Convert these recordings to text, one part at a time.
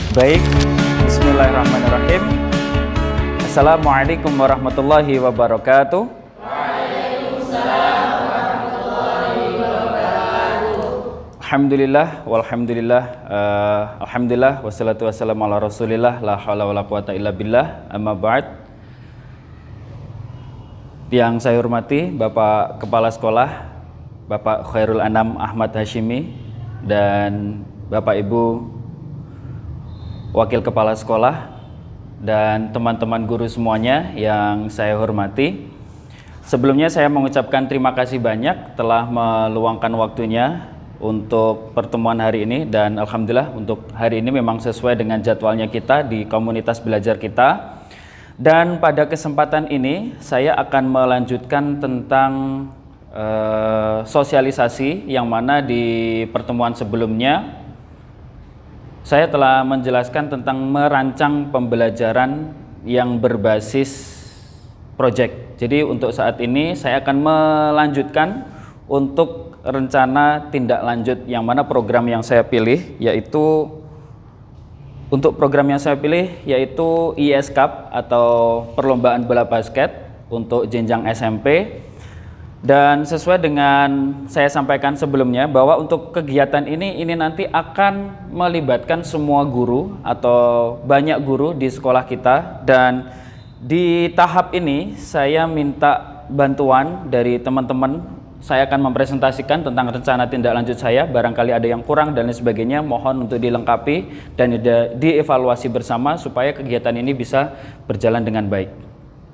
Baik, bismillahirrahmanirrahim. Assalamualaikum warahmatullahi wabarakatuh. Waalaikumsalam warahmatullahi wabarakatuh. Alhamdulillah, walhamdulillah, alhamdulillah, wassalatu wassalamu ala rasulillah, la hawla wa la quwata illa billah, amma ba'd. Yang saya hormati Bapak Kepala Sekolah, Bapak Khairul Anam Ahmad Hashimi, dan Bapak Ibu Wakil Kepala Sekolah, dan teman-teman guru semuanya yang saya hormati. Sebelumnya saya mengucapkan terima kasih banyak telah meluangkan waktunya untuk pertemuan hari ini, dan alhamdulillah untuk hari ini memang sesuai dengan jadwalnya kita di komunitas belajar kita. Dan pada kesempatan ini saya akan melanjutkan tentang sosialisasi, yang mana di pertemuan sebelumnya saya telah menjelaskan tentang merancang pembelajaran yang berbasis project. Jadi untuk saat ini saya akan melanjutkan untuk rencana tindak lanjut, yang mana program yang saya pilih yaitu ISCAP atau Perlombaan Bola Basket untuk jenjang SMP. Dan sesuai dengan saya sampaikan sebelumnya bahwa untuk kegiatan ini nanti akan melibatkan semua guru atau banyak guru di sekolah kita. Dan di tahap ini saya minta bantuan dari teman-teman. Saya akan mempresentasikan tentang rencana tindak lanjut saya, barangkali ada yang kurang dan lain sebagainya, mohon untuk dilengkapi dan dievaluasi bersama supaya kegiatan ini bisa berjalan dengan baik.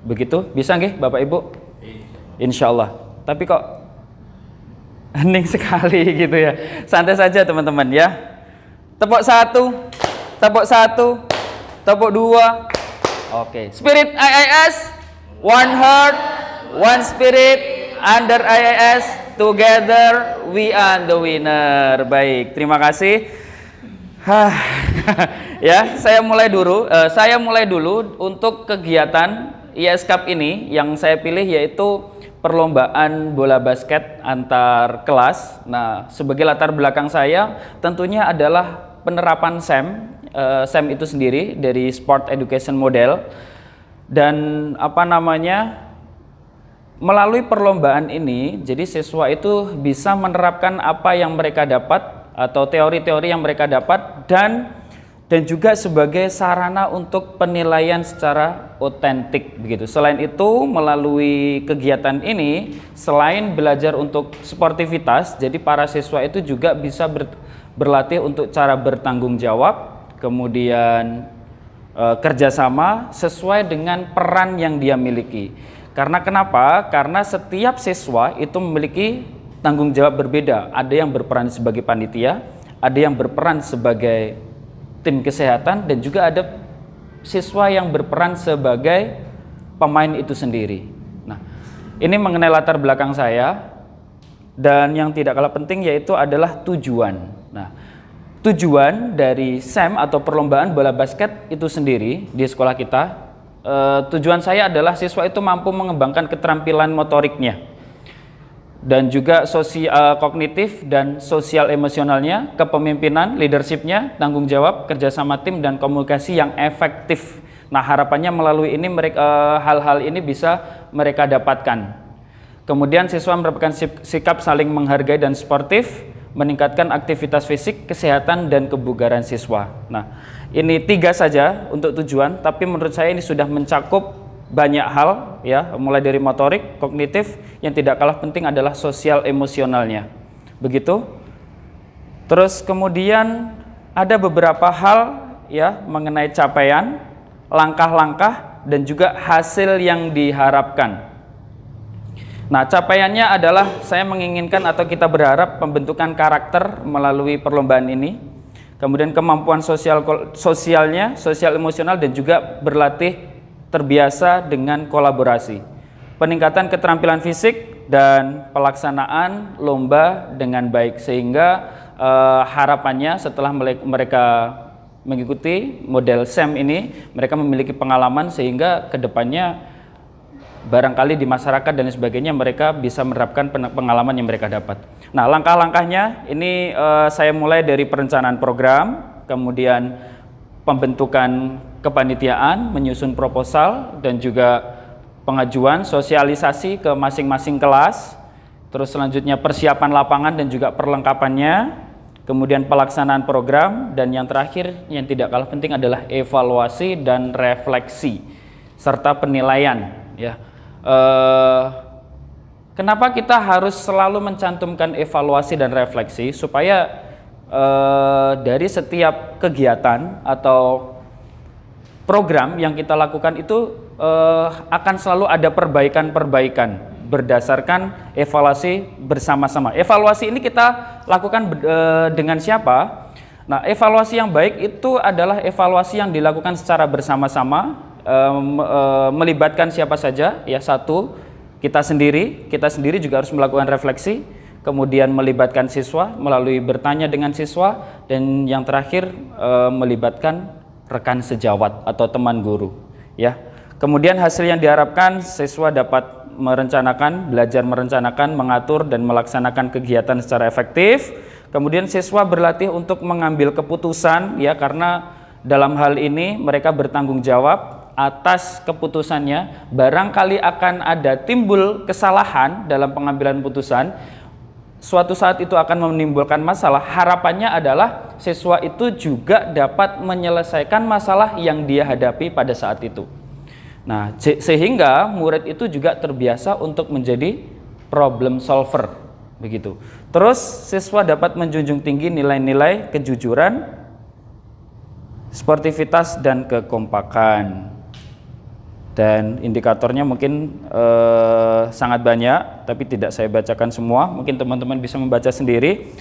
Begitu? Bisa nggih Bapak Ibu? Insya Allah. Tapi kok hening sekali gitu ya. Santai saja teman-teman ya. Tepuk satu, tepuk dua. Oke. Spirit IIS, one heart, one spirit, under IIS, together we are the winner. Baik, terima kasih. Ya, saya mulai dulu untuk kegiatan ISCAP ini. Yang saya pilih yaitu perlombaan bola basket antar kelas. Nah, sebagai latar belakang saya tentunya adalah penerapan SEM. SEM itu sendiri dari Sport Education Model. Dan melalui perlombaan ini, jadi siswa itu bisa menerapkan apa yang mereka dapat atau teori-teori yang mereka dapat, dan juga sebagai sarana untuk penilaian secara otentik begitu. Selain itu, melalui kegiatan ini, selain belajar untuk sportivitas, jadi para siswa itu juga bisa berlatih untuk cara bertanggung jawab, kemudian kerjasama sesuai dengan peran yang dia miliki. Karena kenapa? Karena setiap siswa itu memiliki tanggung jawab berbeda. Ada yang berperan sebagai panitia, ada yang berperan sebagai tim kesehatan, dan juga ada siswa yang berperan sebagai pemain itu sendiri. Nah, ini mengenai latar belakang saya, dan yang tidak kalah penting yaitu adalah tujuan. Nah, tujuan dari SEM atau perlombaan bola basket itu sendiri di sekolah kita, tujuan saya adalah siswa itu mampu mengembangkan keterampilan motoriknya, dan juga kognitif dan sosial emosionalnya, kepemimpinan, leadershipnya, tanggung jawab, kerjasama tim, dan komunikasi yang efektif. Nah, harapannya melalui ini hal-hal ini bisa mereka dapatkan. Kemudian siswa mendapatkan sikap saling menghargai dan sportif, meningkatkan aktivitas fisik, kesehatan, dan kebugaran siswa. Nah, ini 3 saja untuk tujuan, tapi menurut saya ini sudah mencakup banyak hal ya, mulai dari motorik, kognitif, yang tidak kalah penting adalah sosial emosionalnya. Begitu. Terus kemudian ada beberapa hal ya mengenai capaian, langkah-langkah, dan juga hasil yang diharapkan. Nah, capaiannya adalah saya menginginkan atau kita berharap pembentukan karakter melalui perlombaan ini. Kemudian kemampuan sosialnya, sosial emosional, dan juga berlatih terbiasa dengan kolaborasi, peningkatan keterampilan fisik, dan pelaksanaan lomba dengan baik, sehingga harapannya setelah mereka mengikuti model SEM ini, mereka memiliki pengalaman sehingga kedepannya barangkali di masyarakat dan sebagainya mereka bisa menerapkan pengalaman yang mereka dapat. Nah, langkah-langkahnya ini saya mulai dari perencanaan program, kemudian pembentukan kepanitiaan, menyusun proposal, dan juga pengajuan, sosialisasi ke masing-masing kelas, terus selanjutnya persiapan lapangan dan juga perlengkapannya, kemudian pelaksanaan program, dan yang terakhir yang tidak kalah penting adalah evaluasi dan refleksi serta penilaian. Ya, kenapa kita harus selalu mencantumkan evaluasi dan refleksi? Supaya dari setiap kegiatan atau program yang kita lakukan itu akan selalu ada perbaikan-perbaikan berdasarkan evaluasi bersama-sama. Evaluasi ini kita lakukan dengan siapa? Nah, evaluasi yang baik itu adalah evaluasi yang dilakukan secara bersama-sama, melibatkan siapa saja. Ya, satu, kita sendiri juga harus melakukan refleksi, kemudian melibatkan siswa melalui bertanya dengan siswa, dan yang terakhir melibatkan rekan sejawat atau teman guru. Ya, kemudian hasil yang diharapkan siswa dapat belajar merencanakan, mengatur dan melaksanakan kegiatan secara efektif. Kemudian siswa berlatih untuk mengambil keputusan, ya, karena dalam hal ini mereka bertanggung jawab atas keputusannya. Barangkali akan ada timbul kesalahan dalam pengambilan putusan, suatu saat itu akan menimbulkan masalah. Harapannya adalah siswa itu juga dapat menyelesaikan masalah yang dia hadapi pada saat itu. Nah, sehingga murid itu juga terbiasa untuk menjadi problem solver, begitu. Terus siswa dapat menjunjung tinggi nilai-nilai kejujuran, sportivitas dan kekompakan. Dan indikatornya mungkin sangat banyak, tapi tidak saya bacakan semua, mungkin teman-teman bisa membaca sendiri.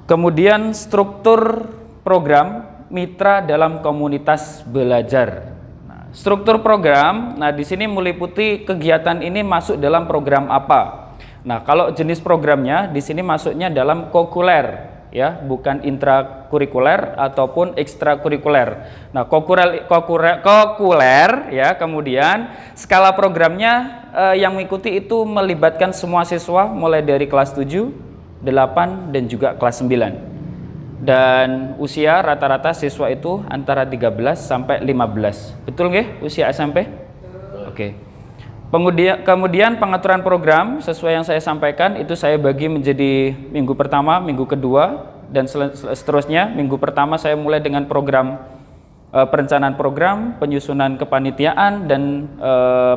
Kemudian struktur program mitra dalam komunitas belajar. Nah, struktur program, nah di sini meliputi kegiatan ini masuk dalam program apa. Nah, kalau jenis programnya di sini masuknya dalam kokuler, ya, bukan intrakurikuler ataupun ekstrakurikuler. Nah, kokuler, ya, kemudian skala programnya yang mengikuti itu melibatkan semua siswa mulai dari kelas 7, 8 dan juga kelas 9. Dan usia rata-rata siswa itu antara 13 sampai 15. Betul nggih usia SMP? Oke. Kemudian pengaturan program sesuai yang saya sampaikan itu saya bagi menjadi minggu pertama, minggu kedua, dan seterusnya. Minggu pertama saya mulai dengan program perencanaan program, penyusunan kepanitiaan dan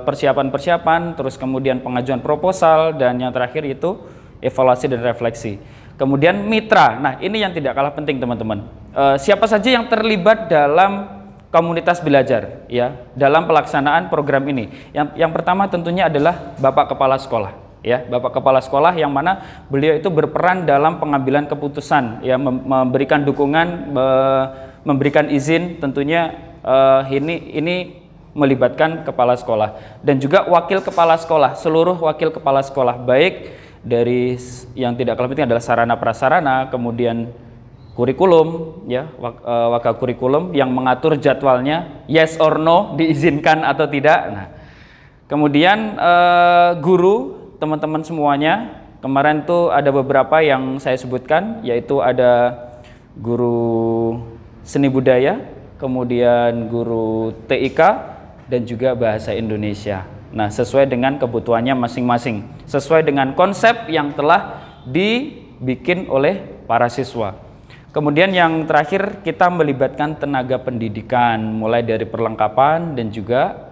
persiapan-persiapan, terus kemudian pengajuan proposal, dan yang terakhir itu evaluasi dan refleksi. Kemudian mitra. Nah, ini yang tidak kalah penting, teman-teman. Siapa saja yang terlibat dalam komunitas belajar, ya, dalam pelaksanaan program ini? Yang pertama tentunya adalah Bapak Kepala Sekolah, ya, Bapak Kepala Sekolah, yang mana beliau itu berperan dalam pengambilan keputusan, ya, memberikan dukungan, memberikan izin, tentunya ini melibatkan kepala sekolah dan juga wakil kepala sekolah, seluruh wakil kepala sekolah, baik dari yang tidak kalah penting adalah sarana prasarana, kemudian kurikulum, ya, wakil kurikulum yang mengatur jadwalnya, yes or no, diizinkan atau tidak. Nah, kemudian guru, teman-teman semuanya, kemarin tuh ada beberapa yang saya sebutkan, yaitu ada guru seni budaya, kemudian guru TIK, dan juga bahasa Indonesia. Nah, sesuai dengan kebutuhannya masing-masing, sesuai dengan konsep yang telah dibikin oleh para siswa. Kemudian yang terakhir, kita melibatkan tenaga pendidikan mulai dari perlengkapan dan juga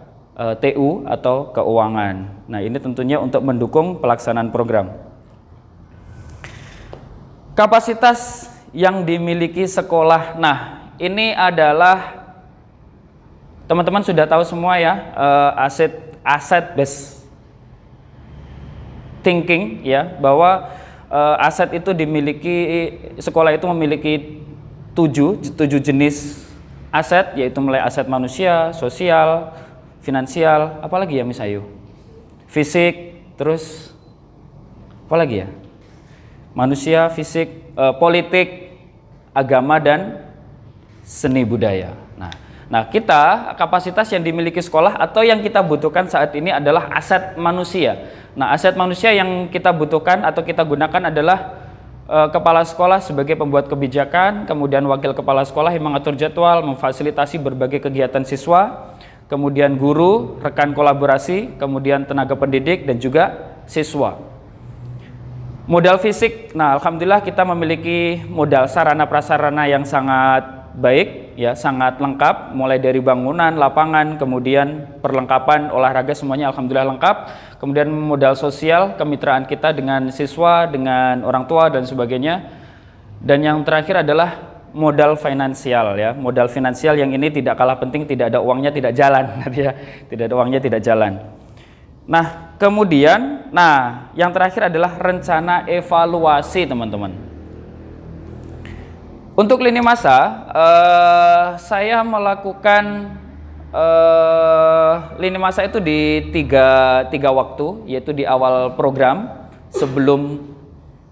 TU atau keuangan. Nah, ini tentunya untuk mendukung pelaksanaan program. Kapasitas yang dimiliki sekolah. Nah, ini adalah teman-teman sudah tahu semua, ya, asset based thinking, ya, bahwa aset itu sekolah itu memiliki tujuh jenis aset, yaitu mulai aset manusia, sosial, finansial, apalagi ya Miss Ayu? Fisik, terus apalagi ya? Manusia, fisik, politik, agama, dan seni budaya. Nah, kita kapasitas yang dimiliki sekolah atau yang kita butuhkan saat ini adalah aset manusia. Nah, aset manusia yang kita butuhkan atau kita gunakan adalah kepala sekolah sebagai pembuat kebijakan, kemudian wakil kepala sekolah yang mengatur jadwal, memfasilitasi berbagai kegiatan siswa, kemudian guru, rekan kolaborasi, kemudian tenaga pendidik dan juga siswa. Modal fisik, nah alhamdulillah kita memiliki modal sarana prasarana yang sangat baik, ya sangat lengkap, mulai dari bangunan, lapangan, kemudian perlengkapan olahraga semuanya alhamdulillah lengkap. Kemudian modal sosial, kemitraan kita dengan siswa, dengan orang tua dan sebagainya. Dan yang terakhir adalah modal finansial, ya. Modal finansial yang ini tidak kalah penting, tidak ada uangnya tidak jalan, ya. Tidak ada uangnya tidak jalan. Nah, kemudian, yang terakhir adalah rencana evaluasi, teman-teman. Untuk lini masa, saya melakukan lini masa itu di tiga waktu, yaitu di awal program sebelum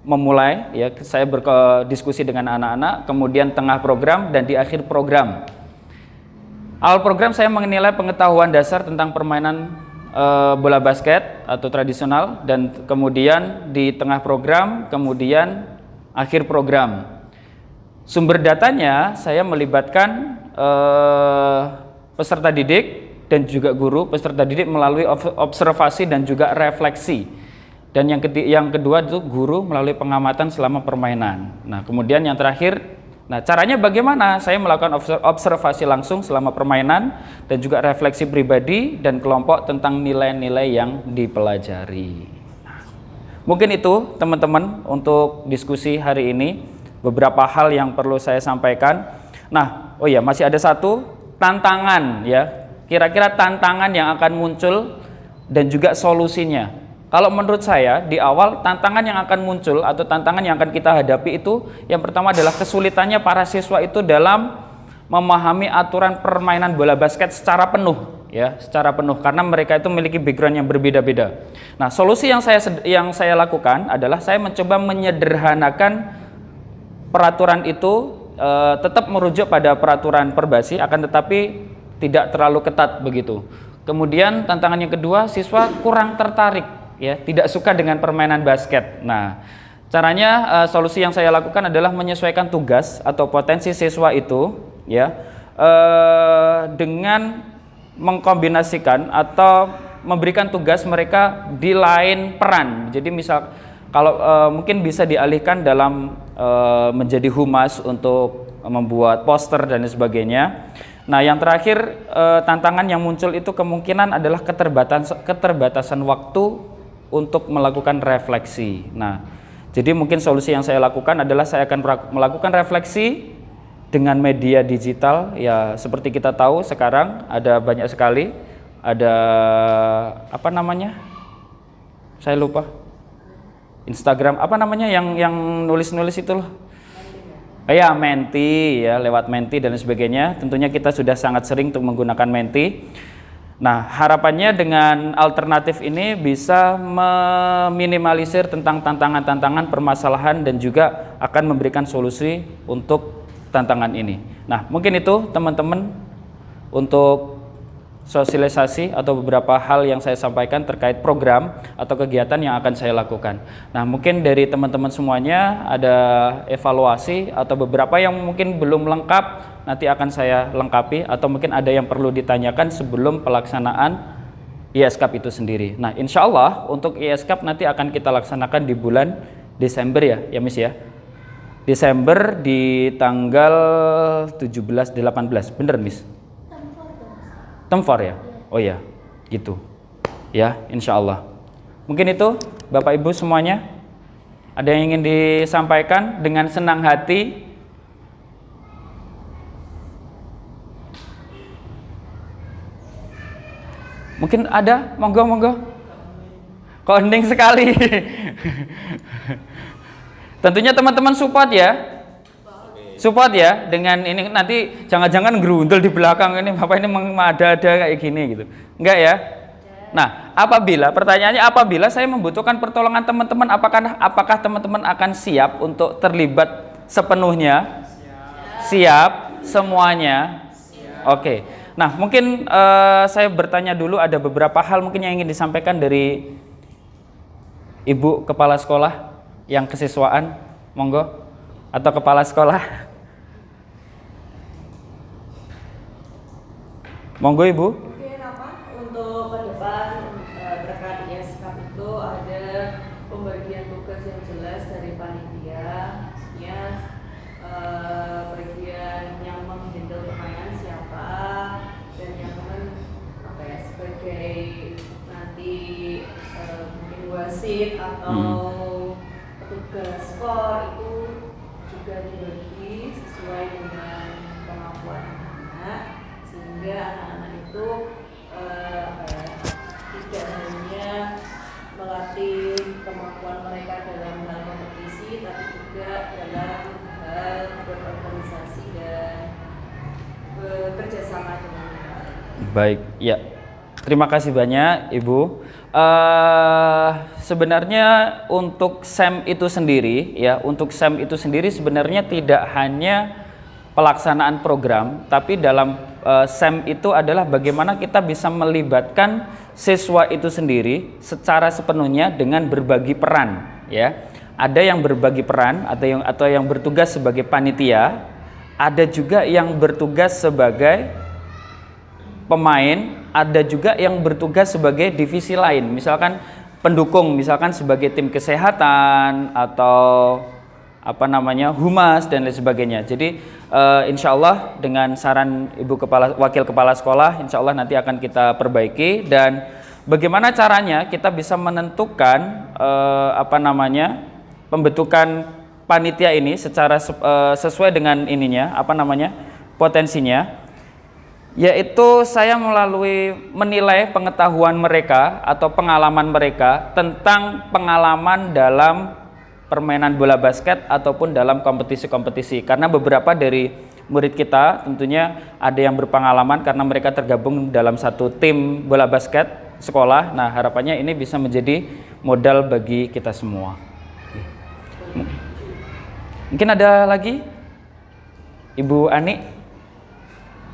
memulai, ya saya berdiskusi dengan anak-anak, kemudian tengah program dan di akhir program. Awal program saya menilai pengetahuan dasar tentang permainan bola basket atau tradisional, dan kemudian di tengah program, kemudian akhir program. Sumber datanya saya melibatkan peserta didik dan juga guru. Peserta didik melalui observasi dan juga refleksi. Dan yang kedua itu guru melalui pengamatan selama permainan. Nah, kemudian yang terakhir, caranya bagaimana? Saya melakukan observasi langsung selama permainan dan juga refleksi pribadi dan kelompok tentang nilai-nilai yang dipelajari. Mungkin itu teman-teman untuk diskusi hari ini. Beberapa hal yang perlu saya sampaikan. Nah, masih ada satu tantangan, ya. Kira-kira tantangan yang akan muncul dan juga solusinya. Kalau menurut saya di awal tantangan yang akan muncul atau tantangan yang akan kita hadapi itu yang pertama adalah kesulitannya para siswa itu dalam memahami aturan permainan bola basket secara penuh, ya, secara penuh karena mereka itu memiliki background yang berbeda-beda. Nah, solusi yang saya lakukan adalah saya mencoba menyederhanakan peraturan itu, tetap merujuk pada peraturan Perbasi, akan tetapi tidak terlalu ketat begitu. Kemudian tantangan yang kedua, siswa kurang tertarik, ya, tidak suka dengan permainan basket. Nah, caranya solusi yang saya lakukan adalah menyesuaikan tugas atau potensi siswa itu, ya, dengan mengkombinasikan atau memberikan tugas mereka di lain peran. Jadi misal kalau mungkin bisa dialihkan dalam menjadi humas untuk membuat poster dan sebagainya. Nah, yang terakhir tantangan yang muncul itu kemungkinan adalah keterbatasan waktu untuk melakukan refleksi. Nah, jadi mungkin solusi yang saya lakukan adalah saya akan melakukan refleksi dengan media digital, ya seperti kita tahu sekarang ada banyak sekali, ada apa namanya? Saya lupa. Instagram apa namanya yang nulis-nulis itu loh. Ya, Menti, ya, lewat Menti dan sebagainya. Tentunya kita sudah sangat sering untuk menggunakan Menti. Nah, harapannya dengan alternatif ini bisa meminimalisir tentang tantangan-tantangan, permasalahan dan juga akan memberikan solusi untuk tantangan ini. Nah, mungkin itu teman-teman untuk sosialisasi atau beberapa hal yang saya sampaikan terkait program atau kegiatan yang akan saya lakukan. Nah, mungkin dari teman-teman semuanya ada evaluasi atau beberapa yang mungkin belum lengkap, nanti akan saya lengkapi, atau mungkin ada yang perlu ditanyakan sebelum pelaksanaan ISCAP itu sendiri. Nah, insya Allah untuk ISCAP nanti akan kita laksanakan di bulan Desember, ya Miss, ya. Desember di tanggal 17-18, bener Miss? Temfor, ya? Oh ya, gitu. Ya, insya Allah. Mungkin itu Bapak Ibu semuanya. Ada yang ingin disampaikan dengan senang hati? Mungkin ada? Monggo. Konding sekali. Tentunya teman-teman support ya. Support ya, dengan ini nanti jangan-jangan gerundel di belakang ini Bapak ini ada kayak gini gitu. Enggak ya? Nah, pertanyaannya apabila saya membutuhkan pertolongan teman-teman, apakah teman-teman akan siap untuk terlibat sepenuhnya? Siap semuanya? Oke. Nah, mungkin saya bertanya dulu, ada beberapa hal mungkin yang ingin disampaikan dari Ibu Kepala Sekolah yang kesiswaan. Monggo. Atau kepala sekolah. Monggo Ibu. Mungkin untuk ke depan terkait ISKAP itu ada pembagian tugas yang jelas dari panitia, ya, bagian yang menghandle pertanyaan siapa, dan yang sebagai nanti mungkin wasit atau petugas skor itu juga dibagi sesuai dengan kemampuan anak-anak, sehingga anak-anak itu tidak hanya melatih kemampuan mereka dalam hal kompetisi, tapi juga dalam hal berorganisasi dan bekerja sama dengan mereka. Baik, ya. Terima kasih banyak Ibu. Sebenarnya untuk SEM itu sendiri, ya, untuk SEM itu sendiri sebenarnya tidak hanya pelaksanaan program, tapi dalam SEM itu adalah bagaimana kita bisa melibatkan siswa itu sendiri secara sepenuhnya dengan berbagi peran, ya. Ada yang berbagi peran atau yang bertugas sebagai panitia, ada juga yang bertugas sebagai pemain, ada juga yang bertugas sebagai divisi lain, misalkan pendukung, misalkan sebagai tim kesehatan atau humas dan lain sebagainya. Jadi insya Allah dengan saran wakil kepala sekolah, insya Allah nanti akan kita perbaiki. Dan bagaimana caranya kita bisa menentukan pembentukan panitia ini secara sesuai dengan potensinya, yaitu saya melalui menilai pengetahuan mereka atau pengalaman mereka tentang pengalaman dalam permainan bola basket ataupun dalam kompetisi-kompetisi. Karena beberapa dari murid kita tentunya ada yang berpengalaman karena mereka tergabung dalam satu tim bola basket sekolah. Nah, harapannya ini bisa menjadi modal bagi kita semua. Mungkin ada lagi? Ibu Ani?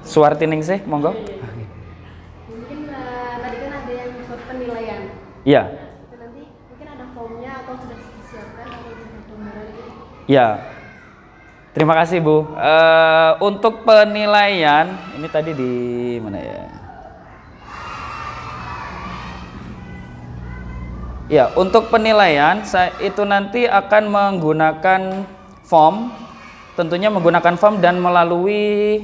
Suwartining sih, monggo. Mungkin tadi kan ada yang penilaian. Iya. Nanti mungkin ada formnya atau sudah disiapkan atau gambaran gitu. Ya. Terima kasih Bu. Untuk penilaian ini tadi di mana ya? Ya, untuk penilaian saya itu nanti akan menggunakan form, tentunya menggunakan form dan melalui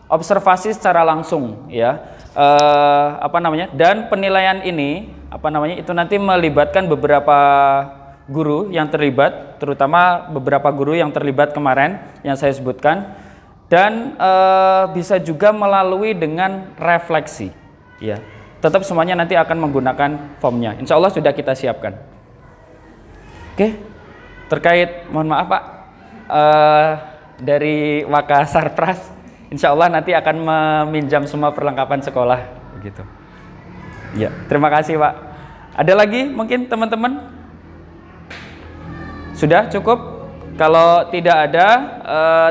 observasi secara langsung, ya. Dan penilaian ini itu nanti melibatkan beberapa guru yang terlibat, terutama beberapa guru yang terlibat kemarin yang saya sebutkan, dan bisa juga melalui dengan refleksi, ya. Tetap semuanya nanti akan menggunakan formnya. Insya Allah sudah kita siapkan. Oke, terkait, mohon maaf Pak, dari Waka Sarpras, insya Allah nanti akan meminjam semua perlengkapan sekolah, begitu. Ya, terima kasih Pak. Ada lagi mungkin teman-teman? Sudah cukup? Kalau tidak ada,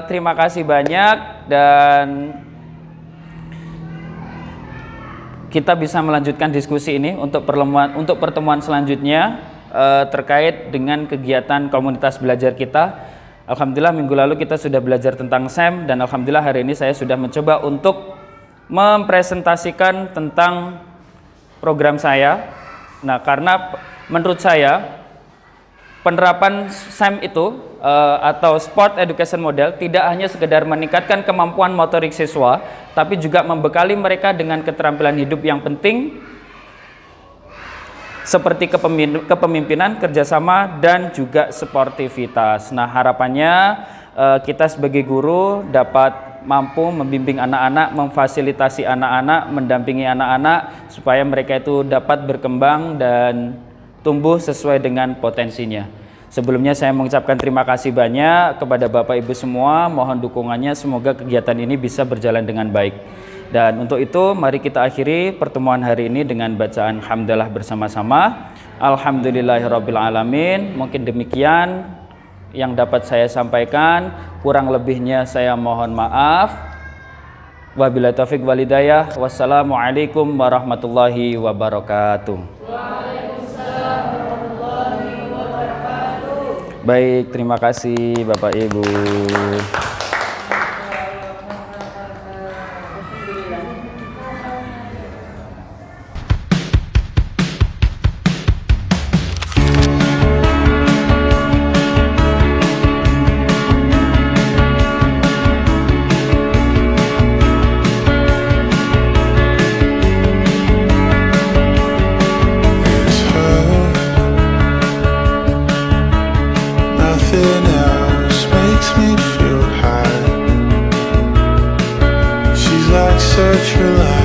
terima kasih banyak dan kita bisa melanjutkan diskusi ini untuk pertemuan selanjutnya terkait dengan kegiatan komunitas belajar kita. Alhamdulillah minggu lalu kita sudah belajar tentang SEM dan alhamdulillah hari ini saya sudah mencoba untuk mempresentasikan tentang program saya. Nah, karena menurut saya penerapan SEM itu atau Sport Education Model tidak hanya sekedar meningkatkan kemampuan motorik siswa, tapi juga membekali mereka dengan keterampilan hidup yang penting seperti kepemimpinan, kerjasama, dan juga sportivitas. Nah, harapannya kita sebagai guru dapat mampu membimbing anak-anak, memfasilitasi anak-anak, mendampingi anak-anak supaya mereka itu dapat berkembang dan tumbuh sesuai dengan potensinya. Sebelumnya saya mengucapkan terima kasih banyak kepada Bapak Ibu semua, mohon dukungannya, semoga kegiatan ini bisa berjalan dengan baik. Dan untuk itu mari kita akhiri pertemuan hari ini dengan bacaan hamdalah bersama-sama. Alhamdulillahirabbil alamin. Mungkin demikian yang dapat saya sampaikan, kurang lebihnya saya mohon maaf. Wabillahi taufiq wal hidayah. Wassalamualaikum warahmatullahi wabarakatuh. Baik, terima kasih Bapak Ibu. It's her. Nothing else makes me feel high. She's like such a